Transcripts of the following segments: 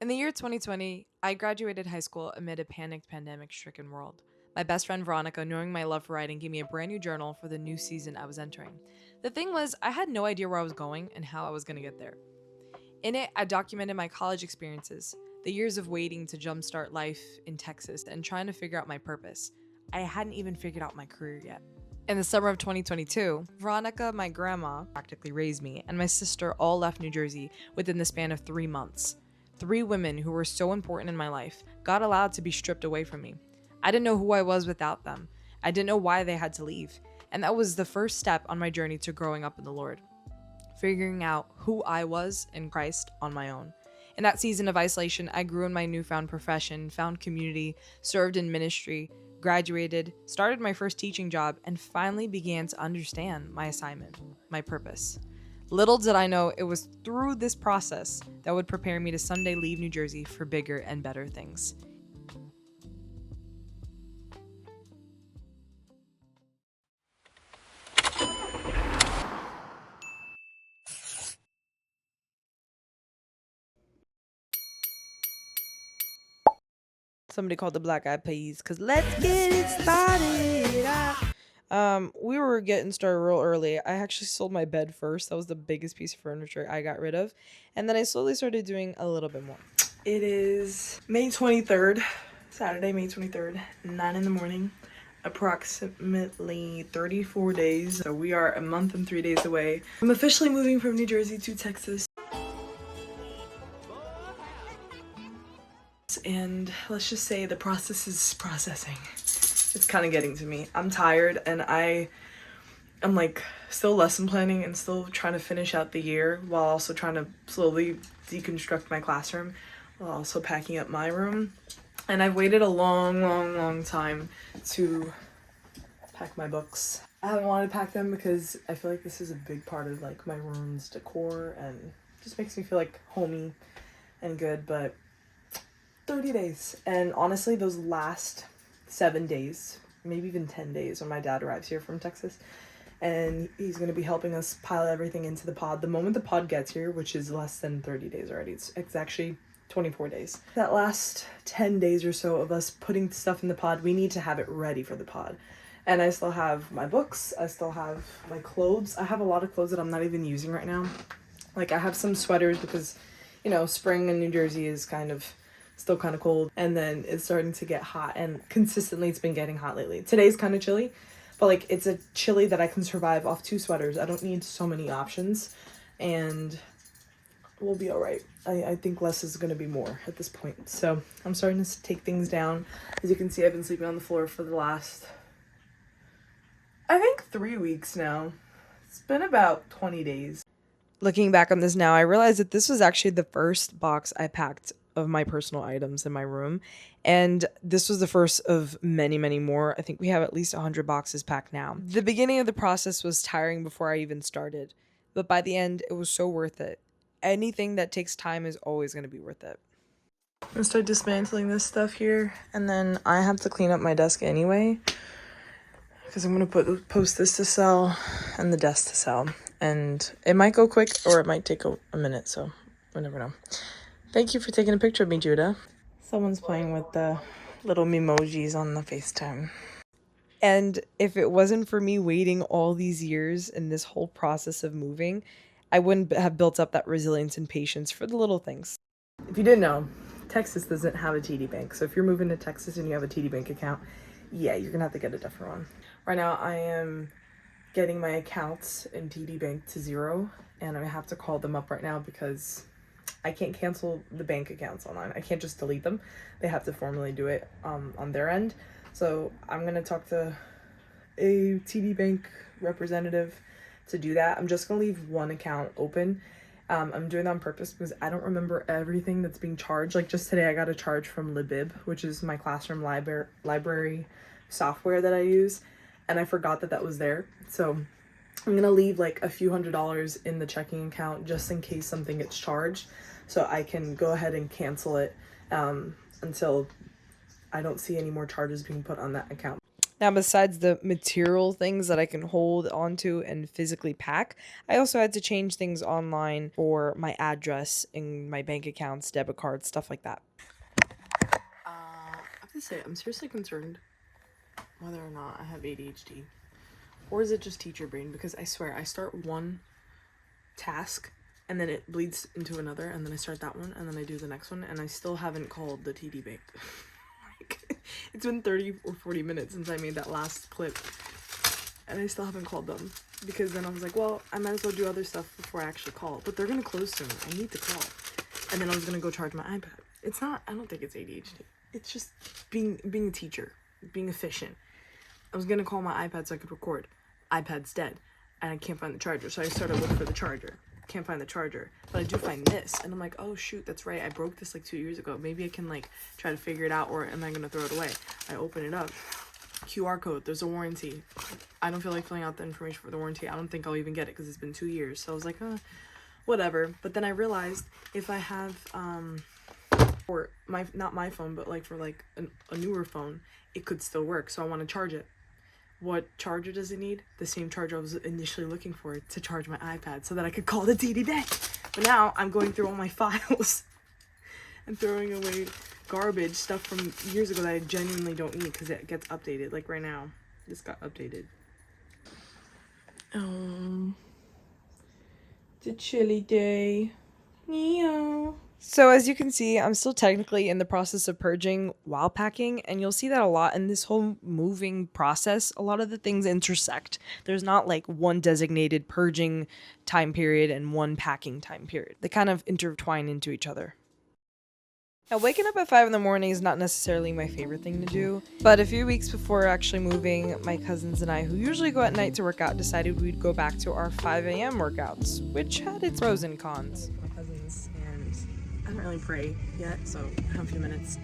In the year 2020, I graduated high school amid a panicked, pandemic stricken world. My best friend Veronica, knowing my love for writing, gave me a brand new journal for the new season I was entering. The thing was, I had no idea where I was going and how I was going to get there. In it, I documented my college experiences, the years of waiting to jumpstart life in Texas, and trying to figure out my purpose. I hadn't even figured out my career yet. In the summer of 2022, Veronica, my grandma, practically raised me, and my sister all left New Jersey within the span of 3 months. Three women who were so important in my life got allowed to be stripped away from me. I didn't know who I was without them. I didn't know why they had to leave. And that was the first step on my journey to growing up in the Lord, figuring out who I was in Christ on my own. In that season of isolation, I grew in my newfound profession, found community, served in ministry, graduated, started my first teaching job, and finally began to understand my assignment, my purpose. Little did I know it was through this process that would prepare me to someday leave New Jersey for bigger and better things. Somebody called the Black Eyed Peas, because let's get it started. We were getting started real early. I actually sold my bed first. That was the biggest piece of furniture I got rid of. And then I slowly started doing a little bit more. It is May 23rd, Saturday, May 23rd, 9 in the morning, approximately 34 days. So we are a month and 3 days away. I'm officially moving from New Jersey to Texas. And let's just say the process is processing. It's kind of getting to me. I'm tired and I'm like still lesson planning and still trying to finish out the year while also trying to slowly deconstruct my classroom while also packing up my room. And I've waited a long time to pack my books. I haven't wanted to pack them because I feel like this is a big part of like my room's decor and just makes me feel like homey and good, but 30 days. And honestly, those last 7 days, maybe even 10 days when my dad arrives here from Texas, and he's going to be helping us pile everything into the pod. The moment the pod gets here, which is less than 30 days already, it's actually 24 days. That last 10 days or so of us putting stuff in the pod, we need to have it ready for the pod. And I still have my books, I still have my clothes. I have a lot of clothes that I'm not even using right now. Like I have some sweaters because, you know, spring in New Jersey is still kind of cold, and then it's starting to get hot, and consistently it's been getting hot lately. Today's kind of chilly, but like it's a chilly that I can survive off 2 sweaters. I don't need so many options, and we'll be all right. I think less is going to be more at this point. So I'm starting to take things down. As you can see, I've been sleeping on the floor for the last, I think, 3 weeks now. It's been about 20 days. Looking back on this now, I realized that this was actually the first box I packed of my personal items in my room, and this was the first of many more. I think we have at least 100 boxes packed now. The beginning of the process was tiring before I even started, but by the end it was so worth it. Anything that takes time is always going to be worth it. I'm gonna start dismantling this stuff here, and then I have to clean up my desk anyway because I'm gonna post this to sell and the desk to sell, and it might go quick or it might take a minute, so we'll never know. Thank you for taking a picture of me, Judah. Someone's playing with the little memojis on the FaceTime. And if it wasn't for me waiting all these years in this whole process of moving, I wouldn't have built up that resilience and patience for the little things. If you didn't know, Texas doesn't have a TD Bank. So if you're moving to Texas and you have a TD Bank account, yeah, you're gonna have to get a different one. Right now, I am getting my accounts in TD Bank to 0, and I have to call them up right now because I can't cancel the bank accounts online. I can't just delete them. They have to formally do it on their end. So I'm gonna talk to a TD Bank representative to do that. I'm just gonna leave one account open. I'm doing that on purpose because I don't remember everything that's being charged. Like just today I got a charge from Libib, which is my classroom library software that I use, and I forgot that was there. So I'm gonna leave like a few $100s in the checking account just in case something gets charged, so I can go ahead and cancel it until I don't see any more charges being put on that account. Now, besides the material things that I can hold onto and physically pack, I also had to change things online for my address and my bank accounts, debit cards, stuff like that. I have to say, I'm seriously concerned whether or not I have ADHD. Or is it just teacher brain? Because I swear, I start one task and then it bleeds into another, and then I start that one and then I do the next one, and I still haven't called the TD bank. It's been 30 or 40 minutes since I made that last clip, and I still haven't called them, because then I was like, well, I might as well do other stuff before I actually call, but they're gonna close soon. I need to call. And then I was gonna go charge my iPad. It's not, I don't think it's ADHD. It's just being a teacher, being efficient. I was gonna call my iPad so I could record. iPad's dead, and I can't find the charger, so I started looking for the charger. Can't find the charger, but I do find this, and I'm like, oh shoot, that's right, I broke this like 2 years ago. Maybe I can like try to figure it out, or am I gonna throw it away? I open it up, QR code, there's a warranty. I don't feel like filling out the information for the warranty. I don't think I'll even get it because it's been 2 years. So I was like, whatever. But then I realized if I have or my, not my phone, but like for like a newer phone, it could still work. So I want to charge it. What charger does it need? The same charger I was initially looking for to charge my iPad so that I could call the TD bank. But now I'm going through all my files and throwing away garbage, stuff from years ago that I genuinely don't need because it gets updated. Like right now, this got updated. The chilly day. Neo. So as you can see, I'm still technically in the process of purging while packing, and you'll see that a lot in this whole moving process. A lot of the things intersect. There's not like one designated purging time period and one packing time period. They kind of intertwine into each other. Now, waking up at 5 in the morning is not necessarily my favorite thing to do, but a few weeks before actually moving, my cousins and I, who usually go at night to work out, decided we'd go back to our 5 a.m. workouts, which had its pros and cons. My cousins, and I haven't really prayed yet, so I have a few minutes.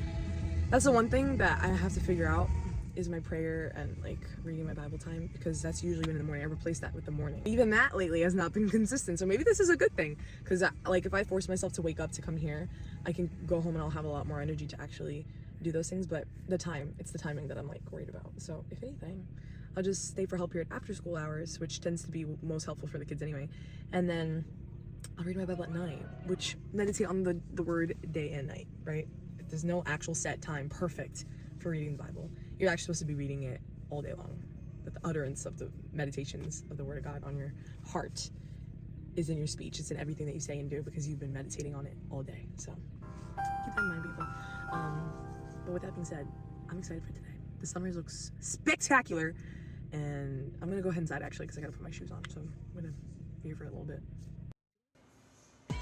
That's the one thing that I have to figure out, is my prayer and like reading my Bible time, because that's usually when in the morning. I replace that with the morning. Even that lately has not been consistent, so maybe this is a good thing, because like if I force myself to wake up to come here, I can go home and I'll have a lot more energy to actually do those things. But it's the timing that I'm like worried about. So if anything, I'll just stay for help period after school hours, which tends to be most helpful for the kids anyway, and then I'll read my Bible at night, which meditate on the word day and night, right? If there's no actual set time perfect for reading the Bible, you're actually supposed to be reading it all day long. But the utterance of the meditations of the Word of God on your heart is in your speech. It's in everything that you say and do, because you've been meditating on it all day. So keep that in mind, people. But with that being said, I'm excited for today. The sunrise looks spectacular, and I'm gonna go ahead inside actually because I gotta put my shoes on. So I'm gonna be here for a little bit.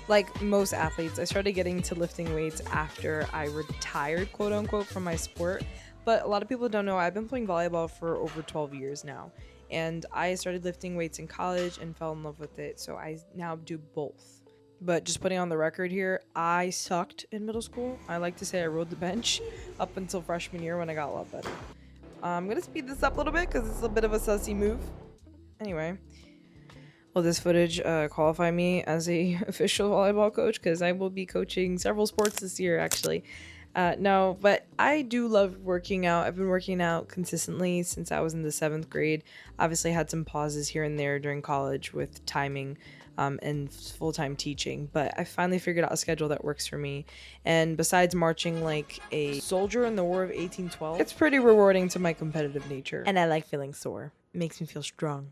Like most athletes, I started getting to lifting weights after I retired, quote unquote, from my sport. But a lot of people don't know I've been playing volleyball for over 12 years now. And I started lifting weights in college and fell in love with it. So I now do both. But just putting on the record here, I sucked in middle school. I like to say I rode the bench up until freshman year when I got a lot better. I'm going to speed this up a little bit because it's a bit of a sussy move. Anyway. Will this footage qualify me as a official volleyball coach? Because I will be coaching several sports this year, actually. No, but I do love working out. I've been working out consistently since I was in the 7th grade. Obviously, I had some pauses here and there during college with timing and full-time teaching. But I finally figured out a schedule that works for me. And besides marching like a soldier in the War of 1812, it's pretty rewarding to my competitive nature. And I like feeling sore. It makes me feel strong.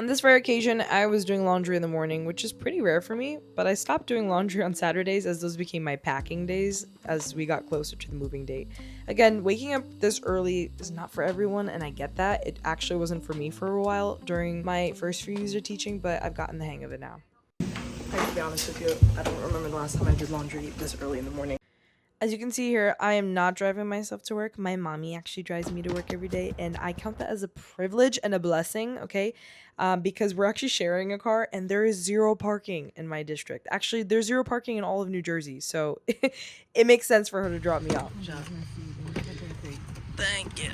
On this rare occasion, I was doing laundry in the morning, which is pretty rare for me, but I stopped doing laundry on Saturdays as those became my packing days as we got closer to the moving date. Again, waking up this early is not for everyone, and I get that. It actually wasn't for me for a while during my first few years of teaching, but I've gotten the hang of it now. I have to be honest with you, I don't remember the last time I did laundry this early in the morning. As you can see here, I am not driving myself to work. My mommy actually drives me to work every day, and I count that as a privilege and a blessing, okay? Because we're actually sharing a car, and there is 0 parking in my district. Actually, there's 0 parking in all of New Jersey, so it makes sense for her to drop me off. Thank you.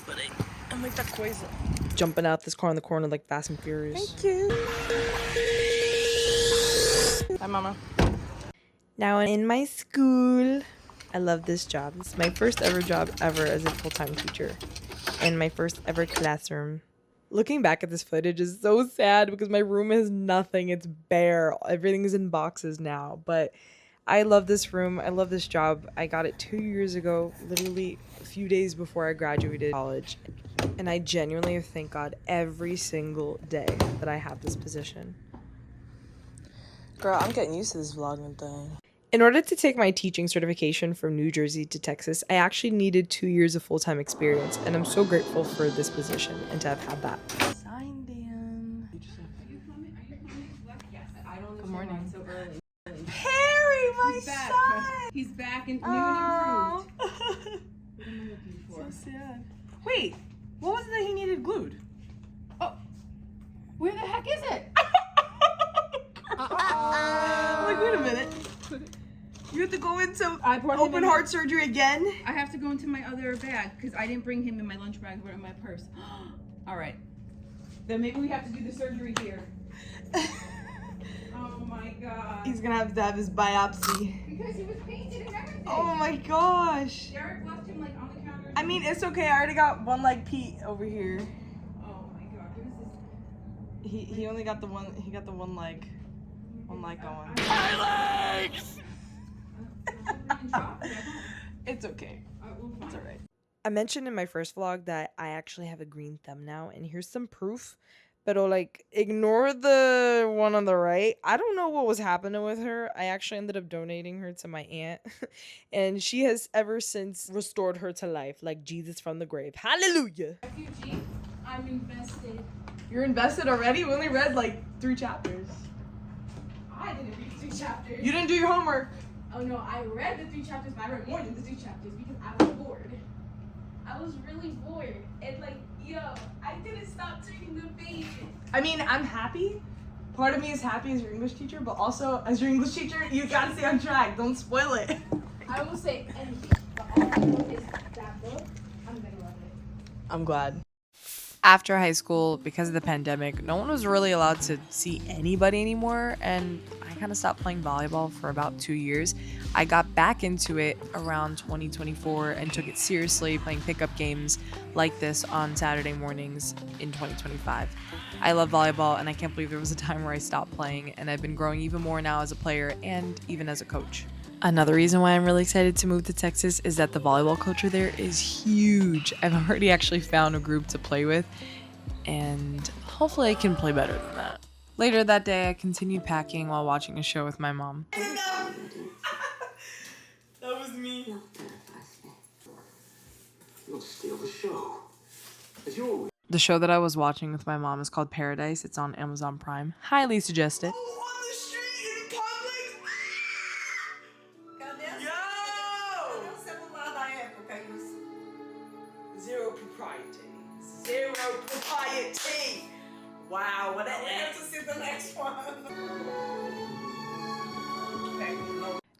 But I'm like that coisa. Jumping out this car in the corner like Fast and Furious. Thank you. Bye, Mama. Now in my school. I love this job. It's my first ever job ever as a full-time teacher and my first ever classroom. Looking back at this footage is so sad because my room has nothing. It's bare. Everything's in boxes now. But I love this room. I love this job. I got it 2 years ago, literally a few days before I graduated college. And I genuinely thank God every single day that I have this position. Girl, I'm getting used to this vlogging thing. In order to take my teaching certification from New Jersey to Texas, I actually needed 2 years of full-time experience, and I'm so grateful for this position and to have had that. Signed in. Good morning. So early. Harry, my He's back. son! He's back and new and improved. Oh. What am I looking for? So sad. Wait, what was it that he needed glued? Where the heck is it? I'm like, wait a minute. You have to go into I brought him open in- heart surgery again? I have to go into my other bag because I didn't bring him in my lunch bag or in my purse. All right. Then maybe we have to do the surgery here. Oh my god. He's gonna have to have his biopsy. Because he was painted and everything. Oh my gosh. Derek left him like on the counter. I mean, it's okay. I already got one leg Pete over here. Oh my god. What is this? He only got the one. He got the one leg. One leg going. My legs. It's okay. It's alright. I mentioned in my first vlog that I actually have a green thumb now, and here's some proof. But like, ignore the one on the right. I don't know what was happening with her. I actually ended up donating her to my aunt, and she has ever since restored her to life, like Jesus from the grave. Hallelujah. Refugee. I'm invested. You're invested already? We only read like 3 chapters. I didn't read 3 chapters. You didn't do your homework. Oh no, I read the 3 chapters, but I read more than the 3 chapters because I was bored. I was really bored. And like, yo, I couldn't stop turning the pages. I mean, I'm happy. Part of me is happy as your English teacher, but also as your English teacher, you gotta stay on track. Don't spoil it. I won't say anything, but all I know is that book, I'm gonna love it. I'm glad. After high school, because of the pandemic, no one was really allowed to see anybody anymore, and I kind of stopped playing volleyball for about 2 years. I got back into it around 2024 and took it seriously, playing pickup games like this on Saturday mornings in 2025. I love volleyball, and I can't believe there was a time where I stopped playing, and I've been growing even more now as a player and even as a coach. Another reason why I'm really excited to move to Texas is that the volleyball culture there is huge. I've already actually found a group to play with, and hopefully I can play better than that. Later that day, I continued packing while watching a show with my mom. That was me. You'll steal the show. As you always. The show that I was watching with my mom is called Paradise. It's on Amazon Prime. Highly suggest it. On the street in public? Yo! Zero propriety. Zero propriety. Wow, what an answer. To see the next one.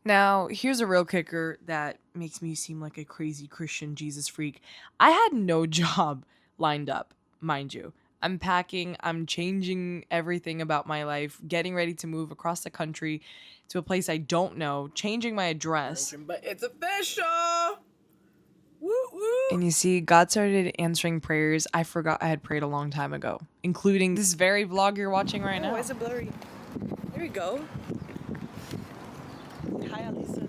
Now, here's a real kicker that makes me seem like a crazy Christian Jesus freak. I had no job lined up, mind you. I'm packing, I'm changing everything about my life, getting ready to move across the country to a place I don't know, changing my address. But it's official. Woo woo. And you see, God started answering prayers I forgot I had prayed a long time ago, including this very vlog you're watching right now. Why is it blurry? There we go. Hi, Alisa.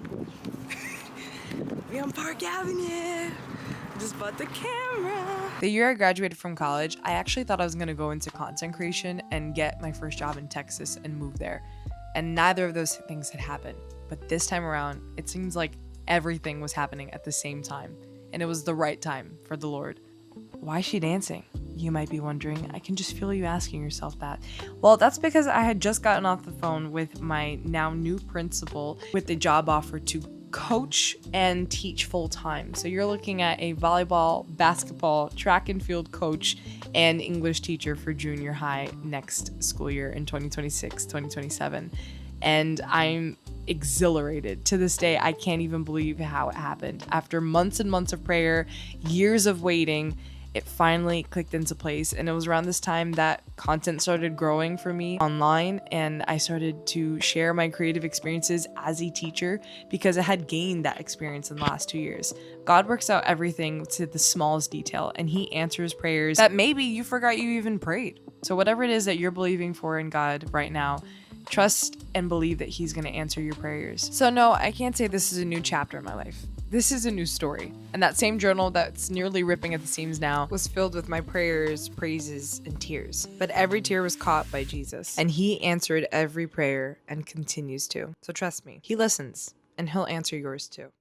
We on Park Avenue. Just bought the camera. The year I graduated from college, I actually thought I was going to go into content creation and get my first job in Texas and move there. And neither of those things had happened. But this time around, it seems like everything was happening at the same time. And it was the right time for the Lord. Why is she dancing? You might be wondering. I can just feel you asking yourself that. Well, that's because I had just gotten off the phone with my now new principal with the job offer to coach and teach full time. So you're looking at a volleyball, basketball, track and field coach and English teacher for junior high next school year in 2026-2027. And I'm exhilarated. To this day, I can't even believe how it happened. After months and months of prayer, years of waiting, it finally clicked into place. And it was around this time that content started growing for me online, and I started to share my creative experiences as a teacher because I had gained that experience in the last 2 years. God works out everything to the smallest detail, and He answers prayers that maybe you forgot you even prayed. So whatever it is that you're believing for in God right now, trust and believe that He's going to answer your prayers. So no, I can't say this is a new chapter in my life. This is a new story. And that same journal that's nearly ripping at the seams now was filled with my prayers, praises, and tears. But every tear was caught by Jesus. And He answered every prayer and continues to. So trust me, He listens, and He'll answer yours too.